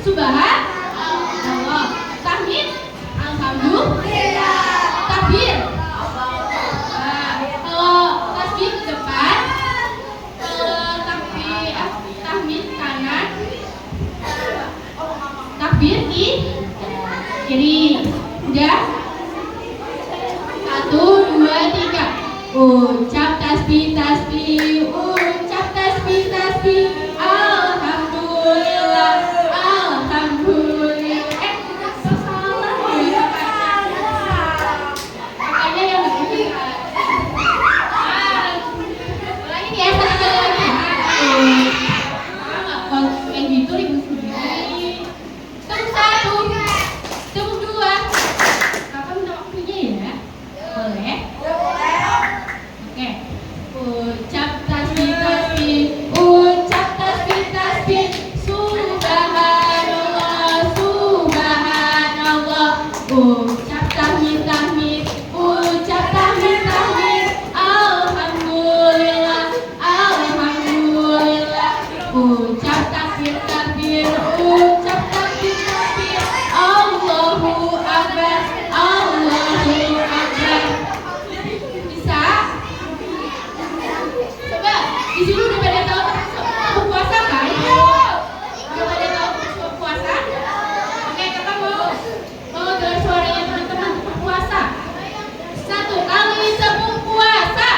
Subhanallah. Tahmid, alhamdulillah. Takbir. Kalau tasbih ke depan, tahmid kanan, takbir di kiri. Udah? 1, 2, 3. Ucap tasbih, tasbih. Ucap tasbih, tasbih. Alhamdulillah, alhamdulillah. Salah ya kakaknya yang begini. Ulangin ya, satu kali lagi. Kalau kayak gitu ribut sendiri. Tepuk 1, tepuk 2. Kakak minta waktunya ya? Boleh? Oke. Ucap tasbih, tasbih. Ucap tasbih, tasbih. Subhanallah, subhanallah. Ucap tahmid, tahmid. Ucap tahmid, tahmid. Alhamdulillah, alhamdulillah. Ucap takbir, takbir. Ucap takbir, takbir. Allahu Akbar, Allahu Akbar. Bisa? Coba, di sini udah pada tahu puasa kan? Udah pada tahu puasa? Oke, kakak mau dengar suaranya teman-teman puasa. 1 kali sebelum puasa.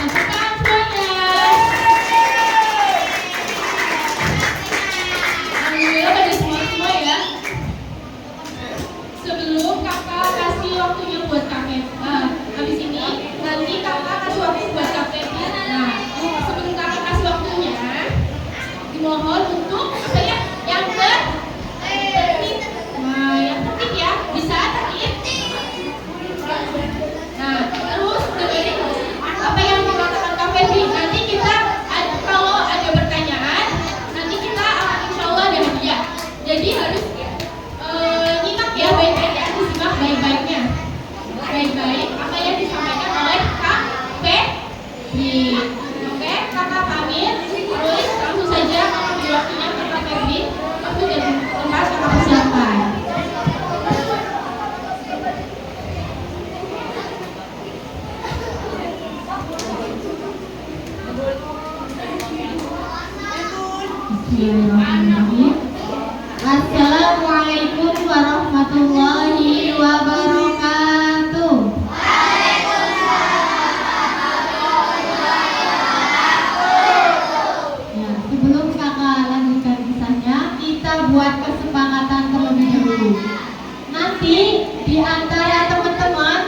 Tepuk tangan semuanya. Alhamdulillah pada semua ya. Sebelum kakak kasih waktunya buat kakek, habis ini nanti kakak kasih waktu buat kakek. Nah, sebelum kakak kasih waktunya, dimohon untuk apa ya? Yang tertib. Nah, yang tertib ya, bisa tertib. Nah, terus dengerin apa yang dikatakan Kak Febri. Nanti kita kalau ada pertanyaan, nanti kita akan insya Allah ada hadiah. Jadi harus nyimak ya baik-baik ya, disimak baik-baiknya. Baik-baik apa yang disampaikan oleh Kak Febri. Oke, kakak pamit. Terus langsung saja kakak beri waktunya ke Kak Febri. Waktu dan tempat kakak persilakan. Bismillahirrahmanirrahim. Assalamualaikum warahmatullahi wabarakatuh. Ya, sebelum kakak lanjutkan kisahnya, kita buat kesepakatan terlebih dahulu. Nanti di antara teman-teman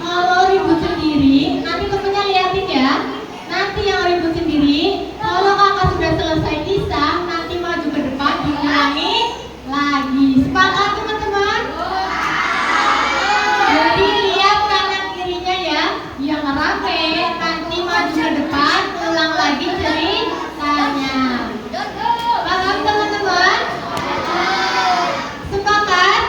kalau ribut sendiri, nanti temennya liatin ya. Nanti yang ribut sendiri, kalau kakak sudah selesai kisah, nanti maju ke depan diulangi lagi. Sepakat teman-teman? Jadi lihat kanan kirinya ya, yang rame nanti maju ke depan, ulang lagi ceritanya. Paham teman-teman? Sepakat?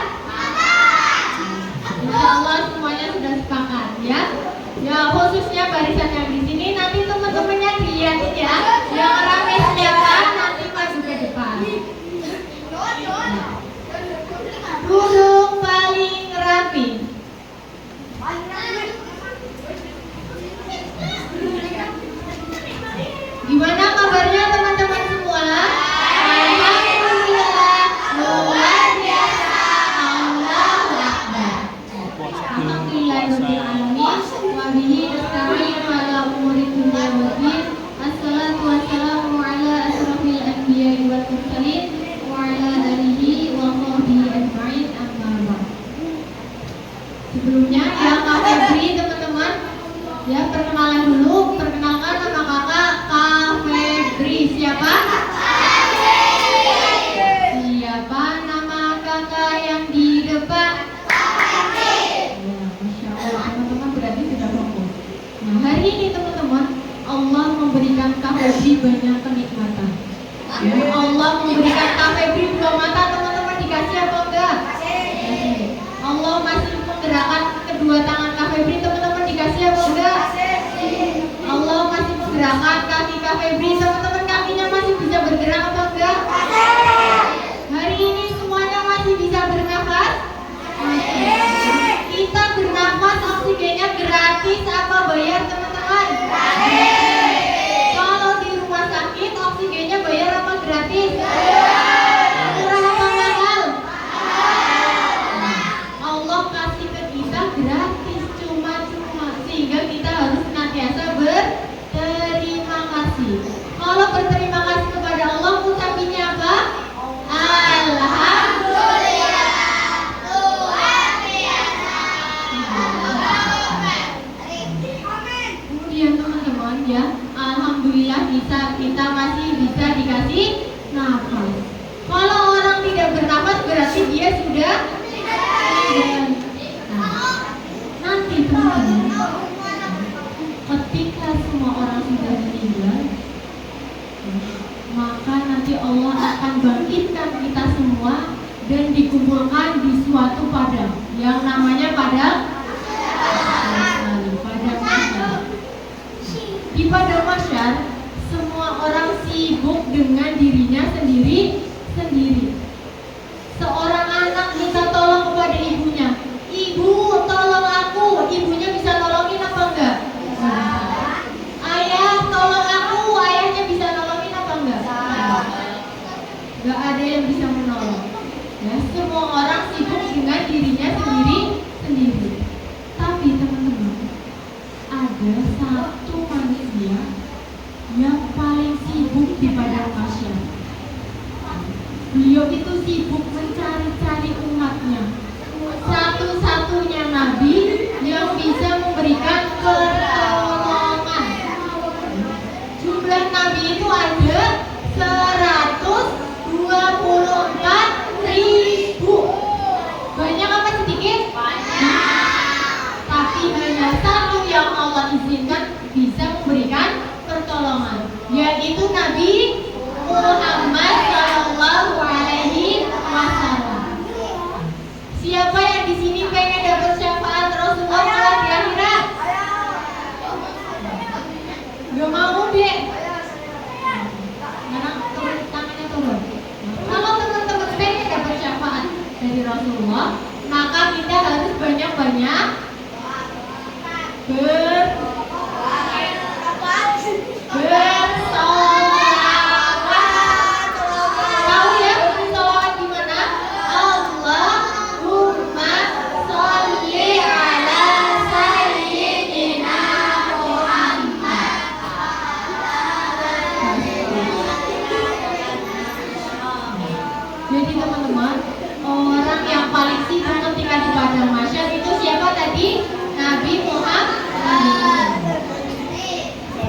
Insya Allah semuanya sudah sepakat ya. Ya khususnya barisan yang di sini nanti teman-temannya dilihatin ya. Yang rame siapa nanti maju ke depan. Duduk paling rapi. Gimana kabarnya teman-teman semua? Alhamdulillah, luar biasa. Allahu Akbar. Alhamdulillahirabbil alamin. Wa bihi nasta'in ala umuri dunya waddin. Assalatu wassalamu ala asrofil anbiya'i wal mursalin wa ala alihi wa sahbihi ajma'in, amma ba'd. Sebelumnya ya Kak Febri teman-teman, ya perkenalan dulu. Perkenalkan nama kakak Kak Febri. Siapa? Siapa nama kakak yang di depan? Ya, Masya Allah teman-teman berarti sudah fokus. Nah hari ini teman-teman Allah memberikan Kak Febri banyak kenikmatan. Allah memberikan Kak Febri dua mata, teman-teman dikasih apa enggak? Allah masih menggerakkan kedua tangan Kak Febri, teman-teman dikasih apa enggak? Allah masih menggerakkan kaki Kak Febri, teman-teman kakinya masih bisa bergerak apa enggak? Hari ini semuanya masih bisa bernafas? Kita bernafas oksigennya gratis apa bayar, teman-teman? Kalau di rumah sakit oksigennya bayar apa gratis? Murah apa mahal? Allah kasih ke kita gratis, cuma-cuma, sehingga kita harus senantiasa berterima kasih. Kalau berterima kasih kepada Allah, ucapinnya apa? Alhamdulillah, luar biasa. Kemudian teman-teman ya, alhamdulillah kita masih bisa dikasih nafas. Kalau orang tidak bernafas berarti dia sudah meninggal. Nah, nanti teman-teman, ketika semua orang sudah meninggal, maka nanti Allah akan bangkitkan kita semua dan dikumpulkan di suatu padang yang namanya padang mahsyar. Di padang mahsyar semua orang sibuk dengan dirinya sendiri. Seorang anak minta tolong kepada ibunya, ibu tolong aku, ibunya bisa nolongin apa enggak? Ayah tolong aku, ayahnya bisa nolongin apa enggak? Enggak ada yang bisa menolong. Ya, semua orang sibuk dengan dirinya sendiri. Tapi teman-teman, ada satu manusia yang paling sibuk di padang mahsyar. Beliau itu sibuk mencari-cari umatnya. Satu-satunya nabi yang bisa memberikan pertolongan. Jumlah nabi itu ada 124.000. Banyak apa sedikit? Banyak. Tapi hanya satu yang Allah izinkan bisa memberikan pertolongan, yaitu Nabi Muhammad Shallallahu Alaihi Wasallam. Siapa yang di sini pengen dapat syafaat Rasulullah di akhirat? Gak mau deh. Sekarang turun tangannya turun. Kalau teman-teman pengen dapat syafaat dari Rasulullah, maka kita harus banyak-banyak bersolawat. Tahu ya bersolawat gimana? Allahumma sholli ala sayyidina Muhammad. Jadi teman-teman, orang yang paling sibuk ketika di padang mahsyar itu siapa tadi? Nabi Muhammad.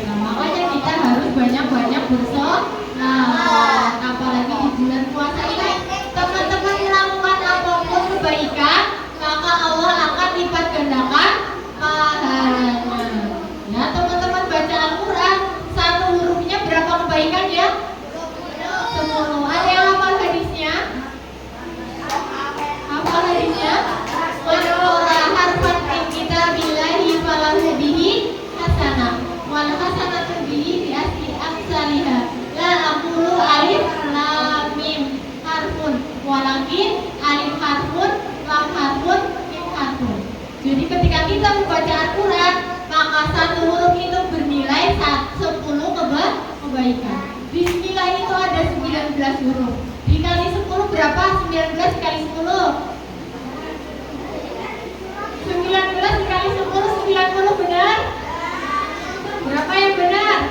Nah, makanya kita harus banyak-banyak bersolawat, apalagi di bulan puasa ini. Teman-teman melakukan apapun kebaikan, maka Allah akan lipat gandakan pahalanya. Ya, teman-teman baca Al-Quran, satu hurufnya berapa kebaikan ya? 10. Ada yang hafal hadisnya? Hafal hadisnya? Harfan min kitabillahi falahu bihi hasanah wal hasanatu bihi bi asli amsalihha la aqulu alif lam mim harfun walakin alif harfun lam harfun mim harfun. Jadi ketika kita membaca Al-Quran, maka satu huruf itu bernilai 10 kebaikan. Bismillah itu ada 19 huruf. Dikali 10 berapa? 19 dikali 10. 19 dikali 10, 90 benar? Berapa yang benar?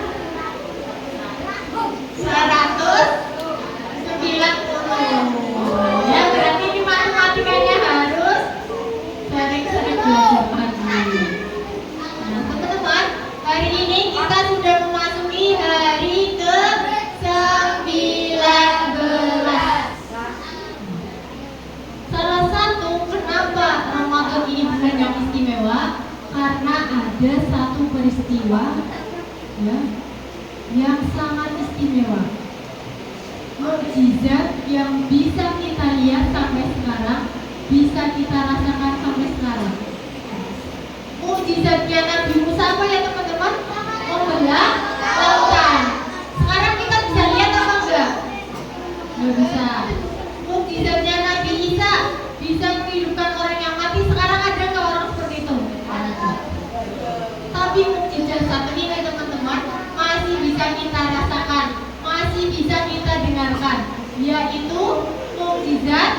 190. Ya, berarti ini matematikanya harus sering-sering belajar lagi. Nah, teman-teman, hari ini kita sudah memasuki hari ke-19. Salah satu kenapa Ramadan ini bulan yang istimewa, karena ada satu peristiwa ya, yang sangat istimewa. mukjizat yang bisa kita lihat sampai sekarang, bisa kita rasakan sampai sekarang. Mukjizatnya Nabi Musa apa ya teman-teman? Membelah lautan. Sekarang kita bisa lihat apa enggak? Nggak bisa. Mukjizatnya Nabi Isa bisa menghidupkan orang yang mati. Sekarang ada nggak orang seperti itu? Ada. Tapi mukjizat satu ini teman-teman masih bisa kita rasakan, masih bisa kita dengarkan, yaitu mukjizat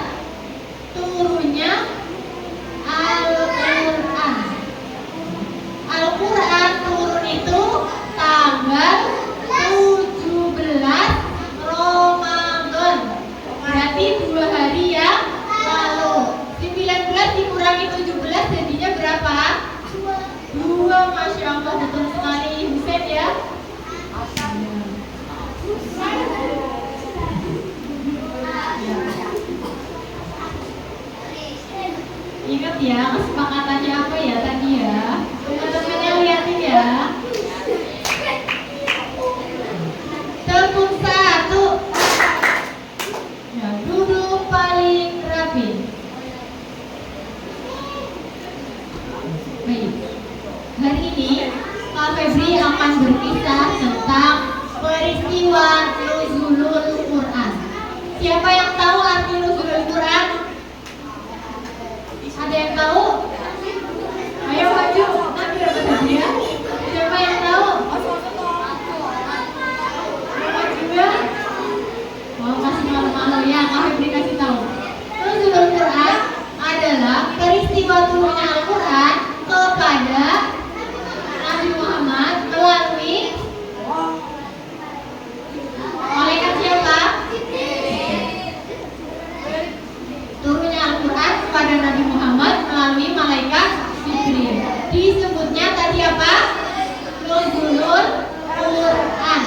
turunnya Al-Quran. Al-Quran turun itu tanggal 17 Ramadan. Berarti 2 hari yang lalu. 19 dikurangi 17 jadinya berapa? 2. Masya Allah, betul sekali Husein ya. Ingat ya kesepakatannya apa ya tadi ya. Teman-temannya lihatin ya. Tepuk 1. Ya, duduk paling rapi. Baik. Hari ini Kak Febri akan berkisah tentang peristiwa Nuzulul Quran. Siapa yang tahu arti Nuzulul Quran? Ada yang tahu? Ayo maju. Nanti dapat hadiah. Siapa yang tahu? Maju ya. Mau kasih malu-malu ya? Kak Febri kasih tahu. Nuzulul Quran adalah peristiwa turunnya Al-Quran kepada Nabi Muhammad melalui malaikat siapa? Turunnya Al-Quran kepada Nabi Muhammad melalui malaikat Jibril. Disebutnya tadi apa? Nuzulul Quran.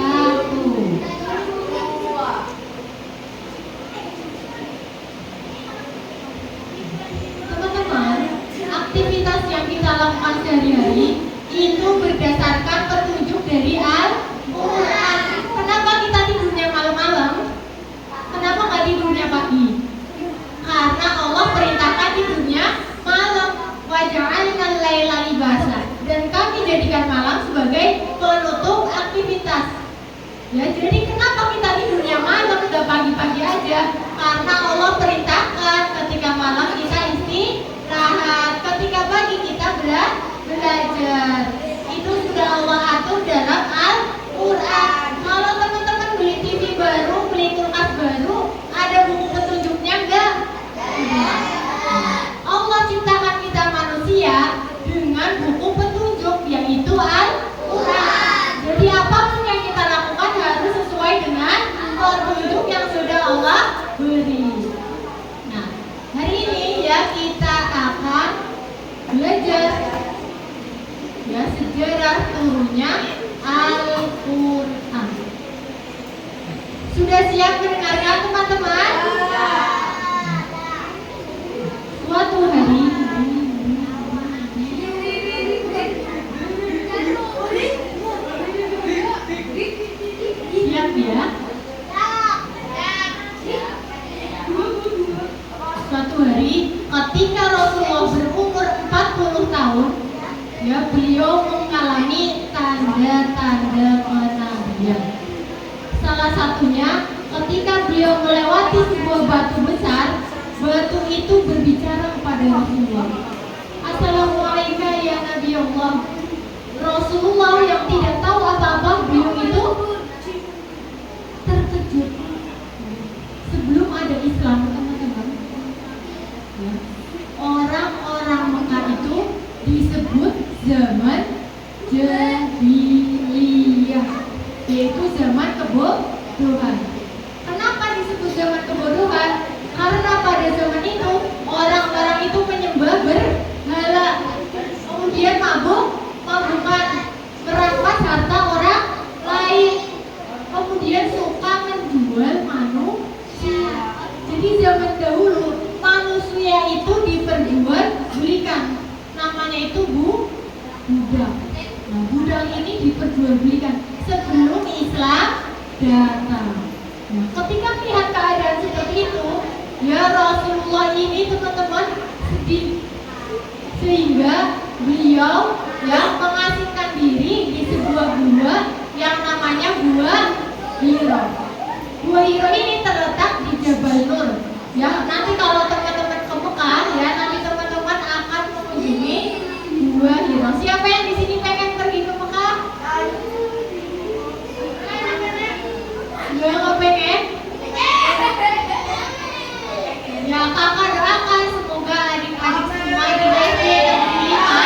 1. Teman-teman, aktivitas yang kita lakukan sehari-hari itu berdasarkan petunjuk dari Al-Quran. Kenapa kita tidurnya malam-malam? Kenapa nggak tidurnya pagi? Karena Allah perintahkan tidurnya malam. Waja'alnal laila libasa. Dan kami jadikan malam sebagai penutup aktivitas. Ya, jadi kenapa kita tidurnya malam, udah pagi-pagi aja? Karena Allah perintahkan ketika malam kita istirahat, ketika pagi kita belajar. Itu sudah Allah atur dalam Al-Quran. Kalau teman-teman beli TV baru, beli kulkas baru, ada buku petunjuknya enggak? Allah ciptakan kita manusia dengan buku petunjuk, yaitu Al-Quran. Jadi apapun yang kita lakukan harus sesuai dengan petunjuk yang sudah Allah beri. Nah, hari ini ya kita akan belajar ya sejarah turunnya Al-Quran. Sudah siap mendengarkan teman-teman? Suatu hari siap ya. Suatu hari ketika Rasulullah berumur 40 tahun, ya beliau mengalami tanda-tanda kenabian. Salah satunya ketika beliau melewati sebuah batu besar, batu itu berbicara kepada Rasulullah. Assalamualaikum ya Nabi Allah. Rasulullah yang tidak tahu apa-apa, beliau itu terkejut. Sebelum ada Islam, teman-teman, ya, orang-orang Mekah itu disebut zaman jahiliyah, yaitu zaman kebodohan. Kenapa disebut zaman kebodohan? Karena pada zaman itu orang-orang itu menyembah berhala, kemudian mabukan, merampas harta orang lain, kemudian suka menjual manusia. Jadi zaman dahulu manusia itu diperjualbelikan, namanya itu budak. Nah, budak ini diperjualbelikan sebelum datang. Nah, ketika melihat keadaan seperti itu, ya Rasulullah ini teman-teman sedih, sehingga beliau yang mengasingkan diri di sebuah gua yang namanya Gua Hiro. Gua Hiro ini terletak di Jabal Nur. Ya, nanti kalau teman-teman ke Mekah, ya nanti teman-teman akan mengunjungi Gua Hiro. Siapa yang di sini pengen pergi ke Mekah? Nggak pengen? Ya kakak doakan semoga adik-adik semua di SD diterima.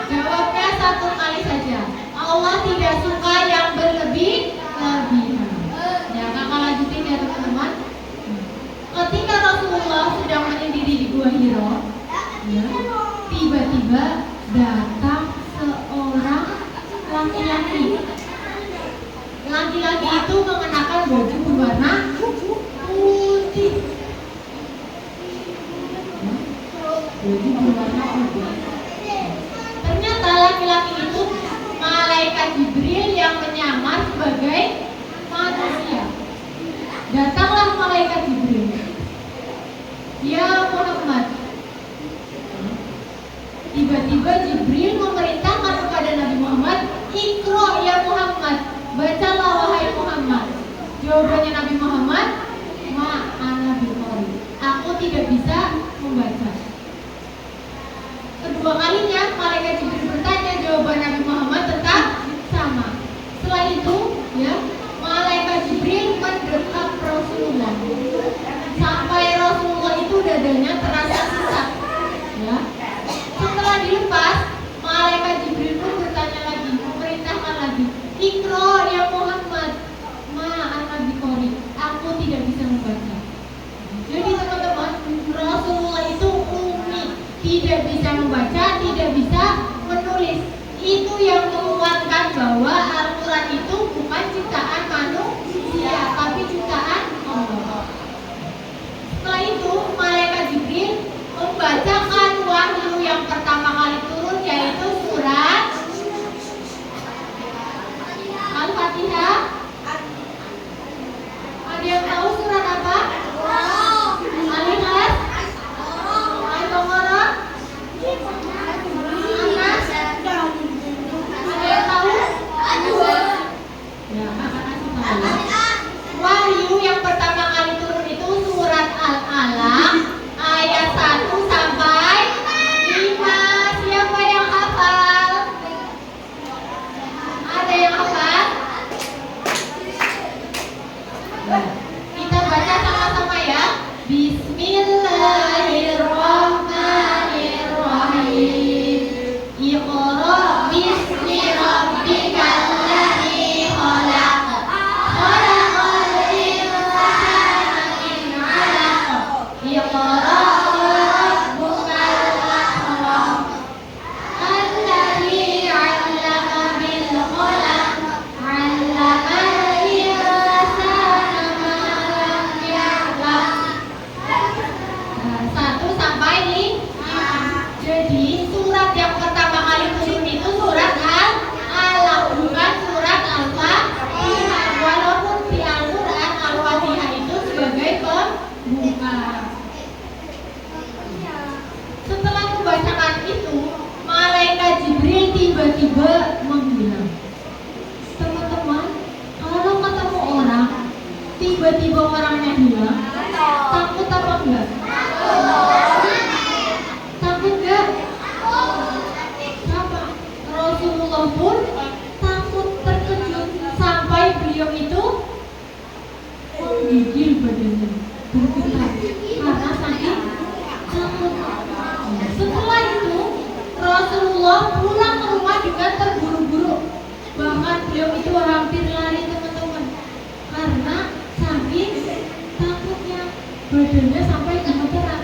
Jawabnya satu kali saja. Allah tidak suka yang berlebih-lebihan. Ya kakak lanjutin ya teman-teman. Ketika Rasulullah sedang menyendiri di Gua Hiro, ya, tiba-tiba datang seorang laki-laki. Laki-laki itu mengenakan baju berwarna putih. Baju berwarna putih. Ternyata laki-laki itu malaikat Jibril yang menyamar sebagai manusia. Datanglah malaikat Jibril. Ya Muhammad. Tiba-tiba Jibril memerintahkan kepada Nabi Muhammad, "Iqra ya Muhammad." Bacalah wahai Muhammad. Jawabannya Nabi Muhammad, "Ma ana biqari." Aku tidak bisa membaca. Kedua kalinya malaikat Jibril bertanya, jawaban Nabi Muhammad tetap sama. Setelah itu, ya, malaikat Jibril mendekat Rasulullah. Sampai Rasulullah itu dadanya terasa sesak. Ya. Setelah dilepas, malaikat Jibril pun bertanya lagi, memerintahkan lagi, "Iqra ya Muhammad." Ma ana biqari. Aku tidak bisa membaca. Jadi teman-teman, Rasulullah itu umi, tidak bisa membaca, tidak bisa menulis. Itu yang menguatkan bahwa Al-Quran itu bukan ciptaan manusia, tapi ciptaan Allah. Setelah itu, malaikat Jibril membacakan wahyu yang pertama kali turun, yaitu surat Al-Fatihah. Ada yang tahu surat apa? Al-Ikhlas, Al-Baqarah, Anas. Ada yang tahu? Ya, kakak kasih tahu. Wahyu yang pertama kali turun itu surat Al-Alaq ayat 1 sampai 5. Siapa yang hafal? Ada yang hafal? Kita baca sama-sama ya. Bismillahirrahmanirrahim. Iqra bismi rabbikal ladzi khalaq. Khalaqal insana min 'alaq. Iqra rabbukal akram. Alladzi 'allama bil qalam. 'Allamal insana ma lam ya'lam. 1 sampai 5. Jadi surat yang pertama kali turun itu surat Al-Alaq, bukan surat Al-Fatihah. Walaupun di Al-Quran Al-Fatihah itu sebagai pembuka. Setelah membacakan itu, malaikat Jibril tiba-tiba menghilang. Teman-teman, kalau ketemu orang, tiba-tiba orangnya hilang, takut apa enggak? Takut enggak? Sama. Rasulullah pun takut, terkejut, sampai beliau itu menggigil badannya, bergetar karena saking takut. Setelah itu Rasulullah pulang ke rumah dengan terburu-buru. Bahkan beliau itu hampir lari teman-teman, karena saking takutnya badannya sampai gemeteran.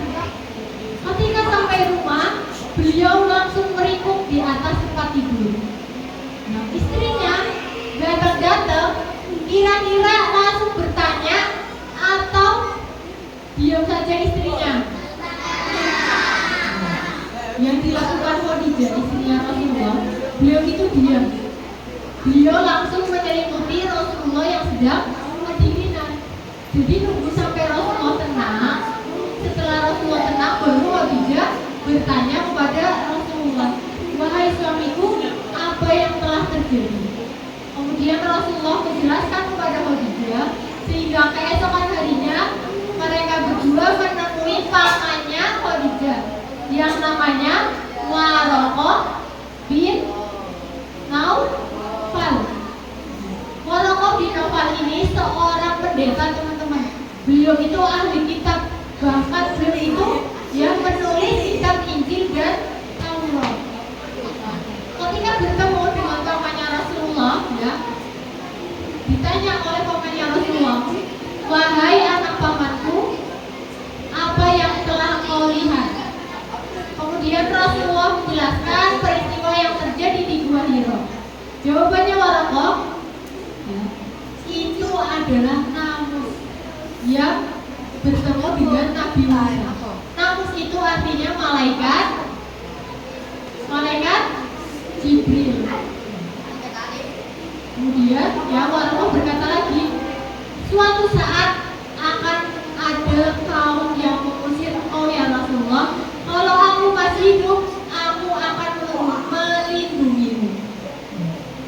Ketika sampai rumah, beliau langsung meringkuk di atas tempat tidur. Nah, istrinya datang-datang, kira-kira langsung bertanya atau diam saja istrinya? Yang dilakukan Khadijah, istrinya Rasulullah, beliau langsung menyelimuti Rasulullah yang sedang kedinginan. Jadi nunggu sampai Rasulullah tenang. Setelah Rasulullah tenang, baru Khadijah bertanya kepada Rasulullah, wahai suamiku, apa yang telah terjadi? Kemudian Rasulullah menjelaskan kepada Khadijah, sehingga keesokan harinya mereka berdua menemui pamannya Khadijah yang namanya Waraqah bin Naufal. Waraqah bin Naufal ini seorang pendeta, teman-teman. Beliau itu ahli kitab, bahkan beliau itu yang menulis kitab Injil dan Taurat. Ketika bertemu dengan pamannya Rasulullah, ya, ditanya oleh pamannya Rasulullah, wahai anak pamanku, apa yang telah kau lihat? Kemudian Rasulullah menjelaskan peristiwa yang terjadi di Gua Hira. Jawabannya Waraqah, ya, itu adalah namus yang bertemu dengan Nabi Musa. Namus itu artinya malaikat Jibril. Kemudian ya Waraqah berkata lagi, suatu saat akan ada kaum yang mengusir engkau ya Rasulullah. Kalau aku masih hidup, aku akan melindungimu.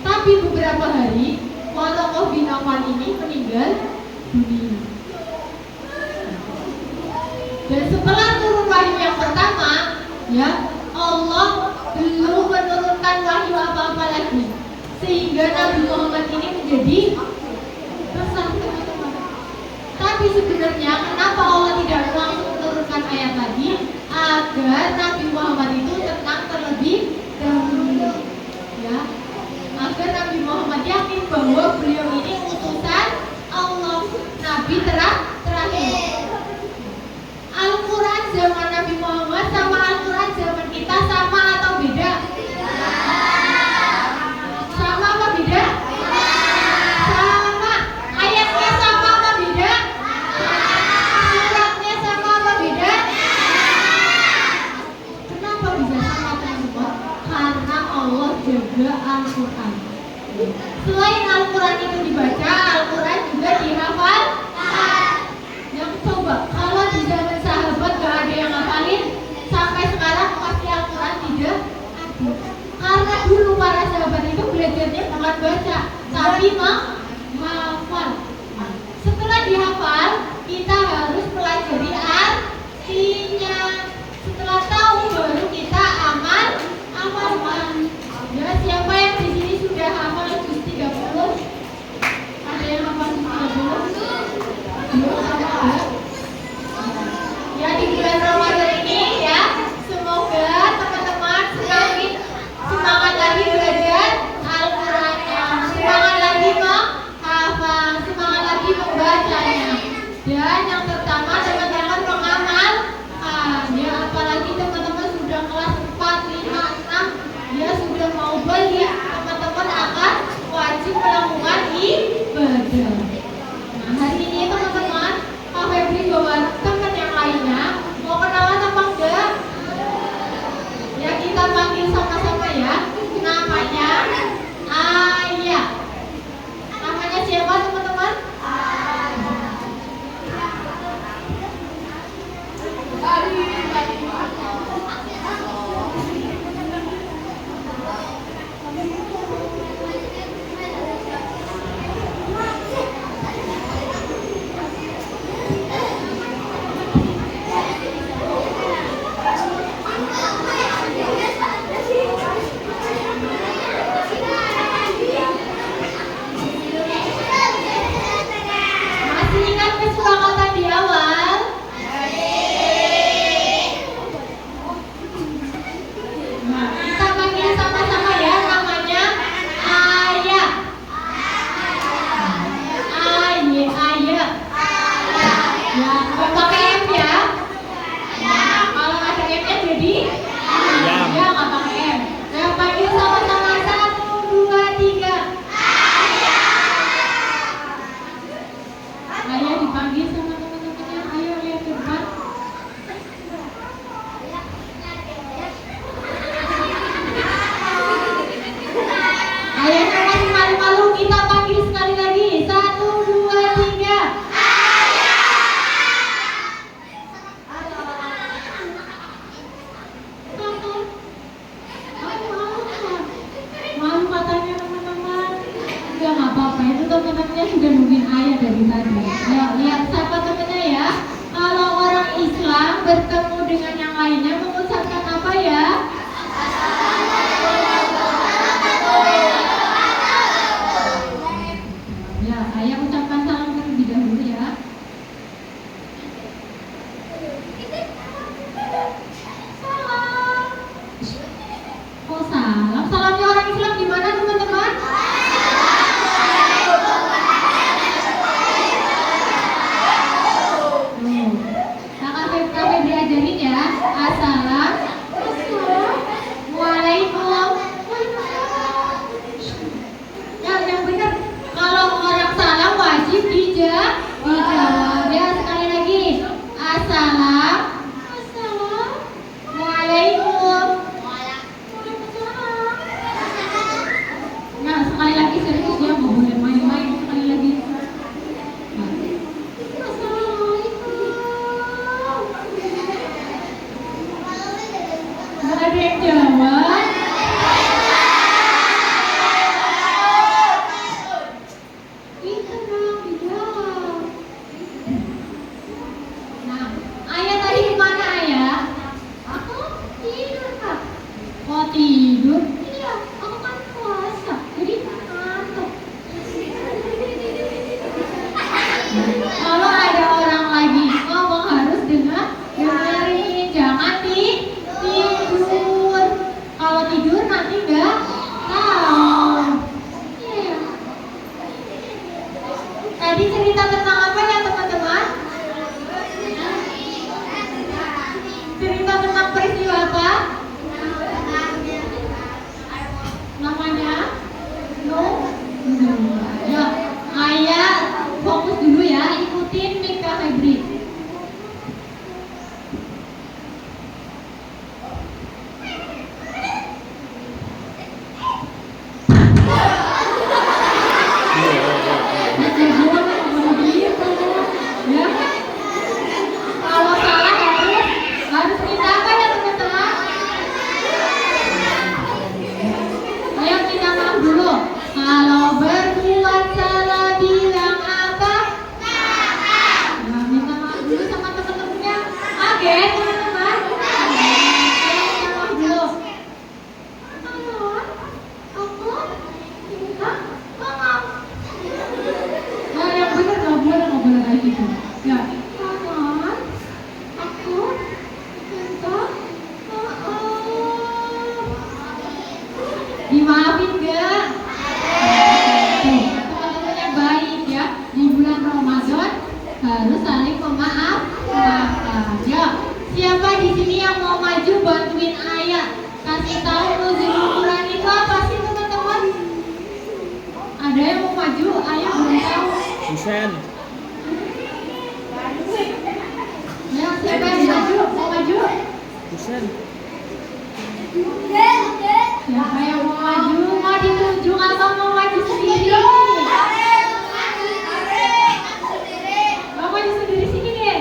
Tapi beberapa hari Waraqah bin Naufal ini meninggal dunia. Dan setelah turun wahyu yang pertama, ya, Allah belum menurunkan wahyu apa-apa lagi, sehingga Nabi Muhammad ini menjadi resah, teman-teman. Tapi sebenarnya kenapa Allah tidak langsung menurunkan ayat tadi? Agar Nabi Muhammad itu tenang terlebih dahulu, ya, agar Nabi Muhammad yakin bahwa beliau ini utusan Allah, Nabi terakhir. Al-Quran zaman Nabi Muhammad sama Al-Quran zaman kita sama atau beda? Sama apa beda? Sama. Ayatnya sama apa beda? Suratnya sama apa beda? Kenapa bisa sama, teman-teman? Karena Allah jaga Al-Quran. Selain Al-Quran itu dibaca, Al-Quran juga dihafal. Yang coba kalau di zaman sahabat gak ada yang ngapalin, sampai sekarang pasti Al-Quran tidak ada. Karena dulu para sahabat itu belajarnya bukan baca, tapi menghafal. Setelah dihafal, kita harus pelajari artinya. Setelah tahu baru kita amalkan. Ya, siapa yang di sini sudah hafal juz 30? Ada yang hafal juz 30? Ya, di bulan Ramadan ini ya, semoga teman-teman semakin semangat lagi belajar Al-Qurannya, semangat lagi menghafal, semangat lagi membacanya, dan yang pertama teman-teman mengamalkan. dari tadi. Ya, lihat siapa temennya ya. Kalau orang Islam bertemu dengan yang lainnya mengucapkan apa ya? Ya, ayah ucapkan salam terlebih dahulu ya. Salam. Oh salam. Salamnya orang Islam gimana teman-teman? Kak Febri ajarin ya. Assalam. Waalaikumsalam. Yang benar. Kalau orang salam wajib dijawab. Ya sekali lagi. Assalam. Waalaikumsalam. Nah sekali lagi serius ya, nggak boleh main-main. Sekali lagi. Nggak ada yang jawab. Itu dong dijawab. Nah, ayah tadi gimana ayah? Aku tidur kak. Oh tidur? Iya, aku kan puasa, jadi ngantuk. Kalau ada orang lagi ngomong harus dengerin, jangan tidur. Kalau tidur nanti nggak tahu. Iya. Tadi cerita tentang apa ya teman-teman? Cerita tentang peristiwa apa? Namanya? No? Ya, ayah fokus dulu ya, ikutin Mik Kak Febri. Ya. Kalau salah harus minta apa ya teman-teman? Ayo minta maaf dulu. Kalau berbuat salah bilang apa? Nah, minta maaf dulu sama teman-temannya. Oke, teman-teman. Ayo minta maaf dulu. Halo, aku minta maaf. Nah, yang benar nggak boleh kayak gitu. Ya. Halo, aku minta maaf. Dimaafin gak? Tuh, teman-teman yang baik ya. Di bulan Ramadan harus saling memaafkan. Ya, siapa di sini yang mau maju bantuin ayah? Kasih tahu nuzul Quran itu apa sih teman-teman? Ada yang mau maju? Ayah belum tahu. Husen. Ya, siapa yang maju? Mau maju? Husen. Siapa yang mau maju? Mau ditunjuk atau mau maju sendiri? Mau maju sendiri sini deh.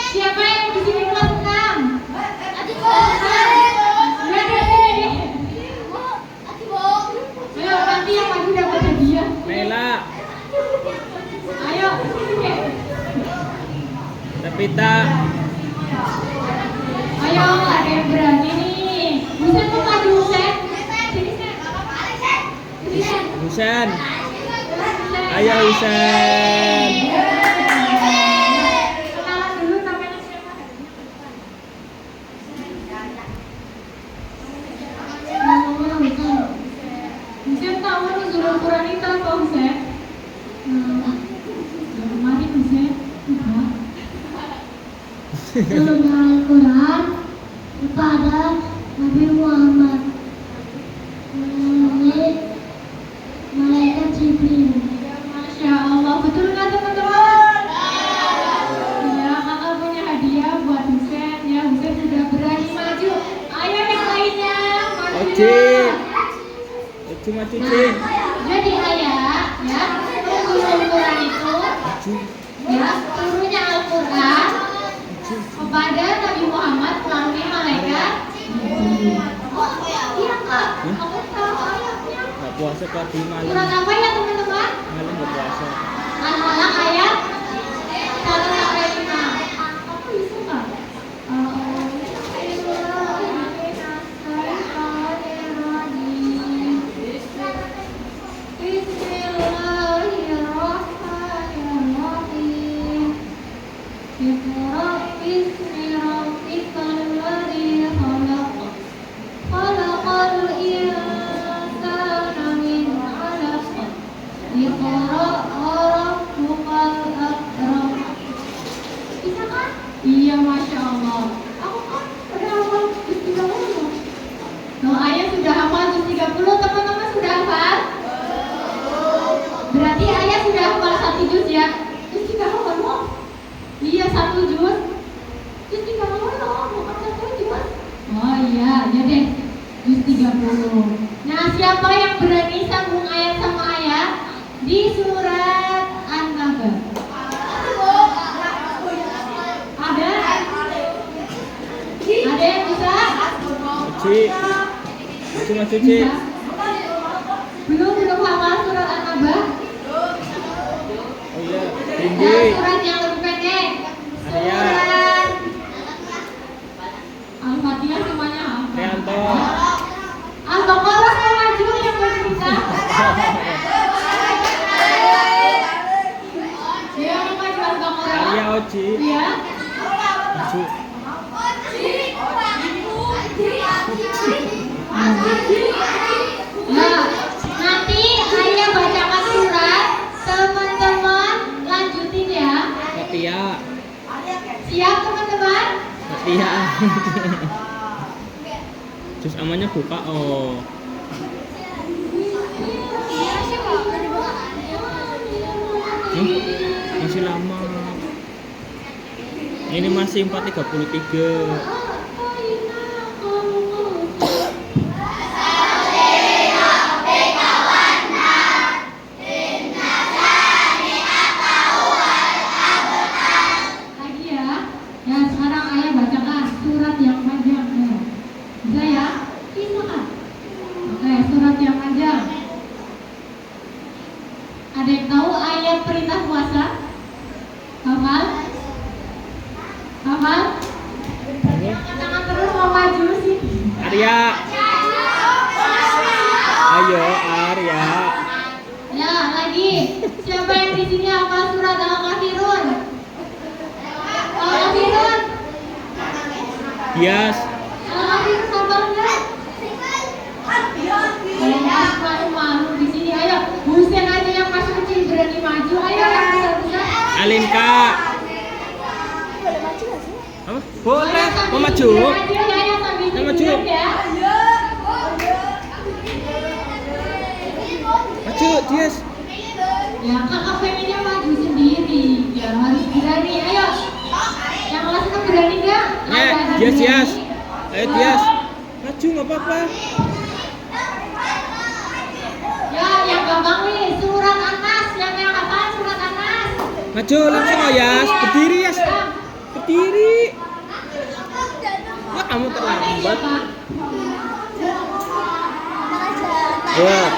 Siapa yang di sini kelas 6? Ya deh. Ayo nanti yang maju dapat hadiah. Mela. Ayo sini deh. Tapita. Ayo ada yang berani nih. Husen mau maju Husen? Sini Sen. Sini Sen. Husen. Ayo Husen. Kenalan dulu namanya siapa? Namanya Husen. Husen tahu nuzul Quran itu apa Husen? Mari Husen. Turunnya Al-Quran kepada Nabi Muhammad melalui malaikat Jibril. Masya Allah, betul nggak teman-teman? Ya, kakak punya hadiah buat Husen. Ya, Husen sudah berani maju. Ayo yang lainnya maju. Oke. Cuma cuci. Jadi ayah, ya, nuzul Quran itu, ya, turunnya Al-Quran kepada Nabi Muhammad melalui malaikat. Oh iya kak, kamu tahu ayatnya? puasa pagi malam. Surat apa ya teman-teman? Malam nggak puasa. Al-Alaq ayat 1 sampai 5. Aku bisa nggak? Bismillahirrahmanirrahim. Iqra bismi rabbikal ladzi khalaq. Khalaqal insana min 'alaq. Iqra rabbukal akram. Bisa kan? Iya, Masya Allah. Aku kan udah hafal juz 30. Doanya sudah hafal juz 30, teman-teman sudah hafal? Berarti ayah sudah hafal 1 juz ya? Juz 30 loh. Iya, 1 juz. Juz 30 loh, bukan 1 juz. Oh iya, ya deh. Juz 30. Nah, siapa yang berani sambung ayat sama ayah di surat An-Naba? Ada? Ada yang bisa? Maju, Ci. Bisa? Belum hafal surat An-Naba? Oh iya, Nah, tinggi. surat yang lebih pendek. Arya. Surat Al-Fatihah semuanya hafal. Rianto. Al-Baqarah mau maju yang belum bisa. Dia mau maju Al-Baqarah. Arya Oji. Iya. Maju. Nah, nanti ayah bacakan surat, teman-teman lanjutin ya. Fatia. Siap teman-teman? Fatia. Jus amannya buka. Oh. Masih lama. Ini masih 4:33. Lagi ya. Ya, sekarang ayah bacakan surat yang panjang ya. Bisa ya? Bisa kan? Oke, surat yang panjang. Ada yang tahu ayat perintah puasa? Hafal? Hafal? Jangan terus mau maju sih. Arya. Ayo Arya. Ya, lagi. Siapa yang di sini hafal surat Al-Kafirun? Al-Kafirun. Bias. Al-Kafirun hafal enggak? Malu-malu di sini. Ayo, Husen aja yang masih kecil berani maju. Ayo yang besar-besar. Alinka. Apa? Boleh. Mau maju? Aja ya yang sambil Mau maju? tiduran ya. Maju, Dias. Ya, kakak pengennya maju sendiri. Ya harus berani. Ayo. Yang kelas 6 berani enggak? Dias, Dias. Ayo Dias. Maju nggak apa-apa. Ya, yang gampang nih surat An-Nas. Yang hafal surat An-Nas. Maju langsung oh Yas. Berdiri Yas. Berdiri. Ya kamu terlambat. Wah.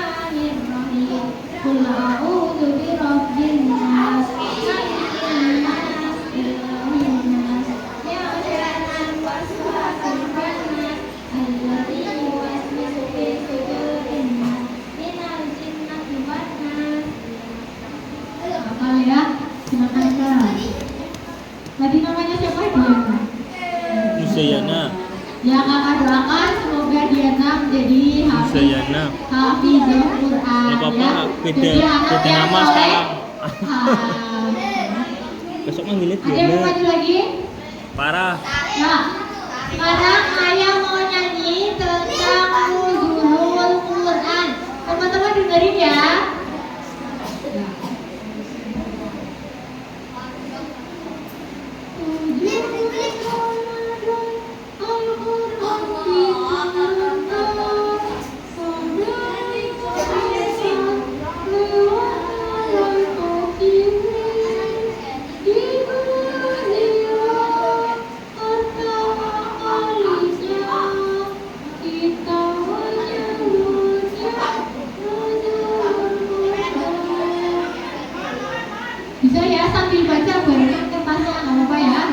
Bismillahirrahmanirrahim. Qul a'udzu birabbin nas, malikin nas, ilahin nas, min syarril waswasil khannas, alladzi yuwaswisu fi sudurin nas, minal jinnati wan nas. Hafal ya? Silakan Kak. Tadi namanya siapa dia? Musayana. Ya, kakak doakan semoga Diana menjadi Musayana. hafizul Quran. Nggak apa-apa, beda Jadi anak beda yang nama soleh. sekarang. Ah. Besok manggilnya Ada yang mau Diana. maju lagi? Parah. Nah, sekarang ayah mau nyanyi tentang nuzulul Quran. Teman-teman dengerin ya. dibaca barengan kertasnya, nggak apa-apa ya.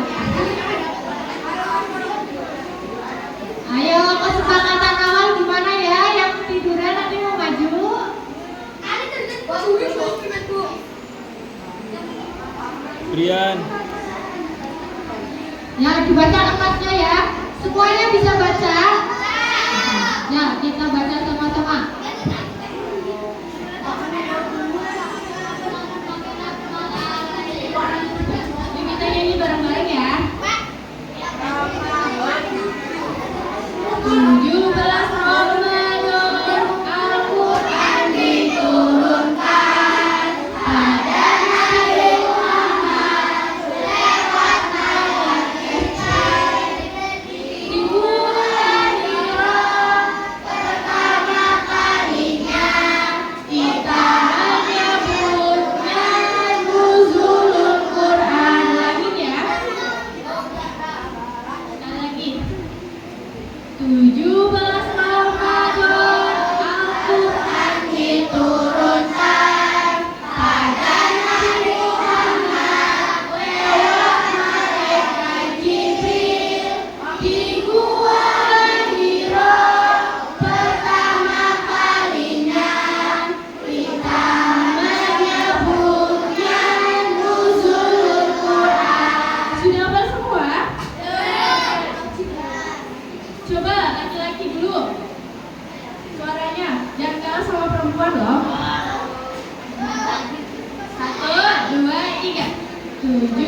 Ayo kesepakatan awal gimana ya? Yang tiduran nanti mau maju. Brian. Ya dibaca kertasnya ya. Semuanya bisa baca. Ya kita baca sama-sama. Kita nyanyi bareng-bareng ya. 17 Ramadan Al-Quran diturunkan pada Nabi Muhammad lewat malaikat di bulan Hijrah pertama kalinya kita menyebutnya nuzulul Quran. Lagi ya. Sekali lagi. 17 Ramadan Al-Quran diturunkan pada Nabi Muhammad lewat malaikat Jibril di Gua Hira pertama kalinya kita menyebutnya nuzulul Quran. Sudah hafal semua? Coba laki-laki dulu. Suaranya jangan kalah sama perempuan loh. 1, 2, 3. 17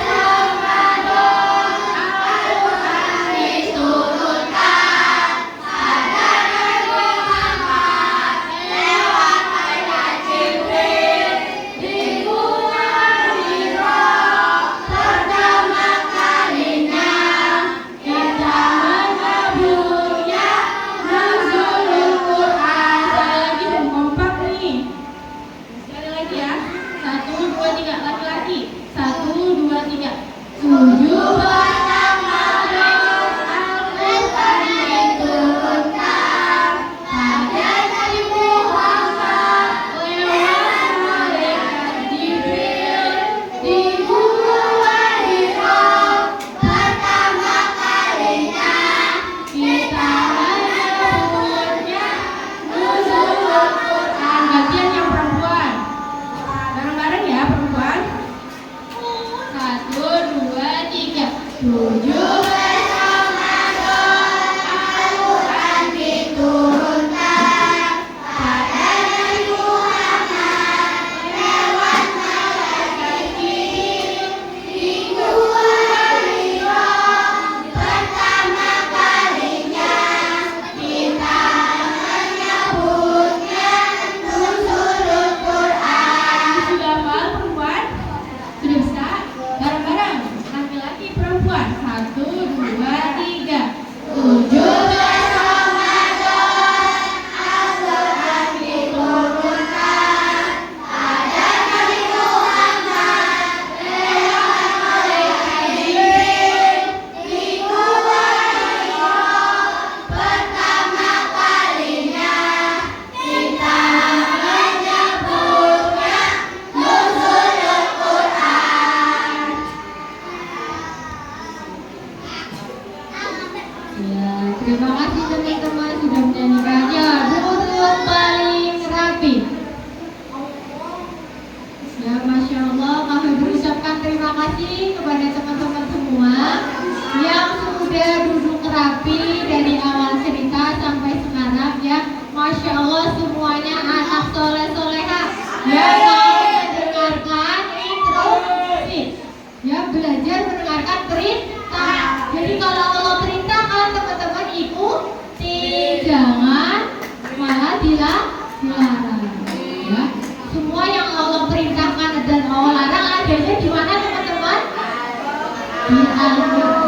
Ramadan Al-Quran diturunkan pada Nabi Muhammad lewat malaikat Jibril di Gua Hira pertama kalinya kita menyebutnya nuzulul Quran. Sekali lagi dong, kompak nih. Sekali lagi ya. 1, 2, 3. Laki-laki. 1, 2, 3. 17 Ramadan Al-Quran diturunkan pada Nabi Muhammad lewat malaikat Jibril di Gua Hira pertama kalinya kita menyebutnya nuzulul Quran. Gantian yang perempuan. Bareng-bareng ya perempuan. 1, 2, 3. 17 Ramadan Al-Quran diturunkan pada Nabi Muhammad lewat malaikat Jibril di Gua Hira pertama kalinya kita menyebutnya nuzulul Quran. Sudah hafal perempuan? Sudah bisa? Bareng-bareng. Laki-laki perempuan. 1, 2, 3. 17 Ramadan Al-Quran diturunkan pada Nabi Muhammad lewat malaikat Jibril di Gua Hira pertama kalinya kita menyebutnya nuzulul Quran. Ya, terima kasih teman-teman sudah menyanyikan. Ya, duduk paling rapi. Ya, Masya Allah, kami berucapkan terima kasih kepada teman-teman semua yang sudah duduk rapi dari awal cerita sampai sekarang ya. Masya Allah semuanya anak soleh-soleha. Ya, mau mendengarkan instruksi. Ya, belajar mendengarkan perintah. Jadi kalau Allah perintahkan teman-teman ikuti, jangan malah dilarang. Ya, semua yang Allah perintahkan dan Allah larang adanya di mana teman-teman? Di Al-Quran.